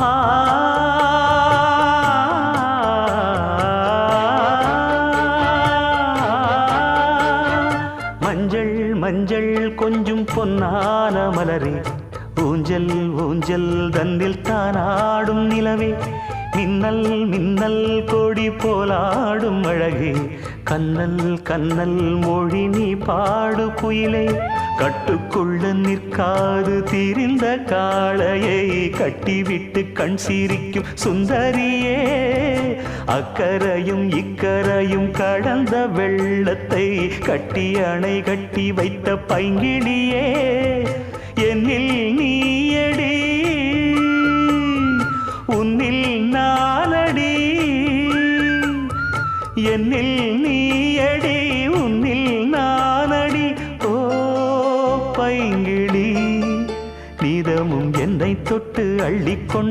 ஆ மஞ்சள் மஞ்சள் கொஞ்சம் பொன்னான மலரே ஊஞ்சல் ஊஞ்சல் தன்னில் தானாடும் நிலவே மின்னல் மின்னல் கொடி போலாடும் அழகே கண்ணல் கண்ணல் மொழி நீ பாடு குயிலே கட்டுக்குள்ள நிற்காது தீரிந்த காளையை கட்டிவிட்டு கண் சிரிக்கும் சுந்தரியே அக்கரையும் இக்கரையும் கடந்த வெள்ளத்தை கட்டி அணை கட்டி வைத்த பைங்கிளியே என்னில் நீயடி உன்னில் நானடி என்னில் நீயடி உன்னில் நானடி ஓ பைங்கிளி நீதமும் என்னை தொட்டு அள்ளிக்கொண்டு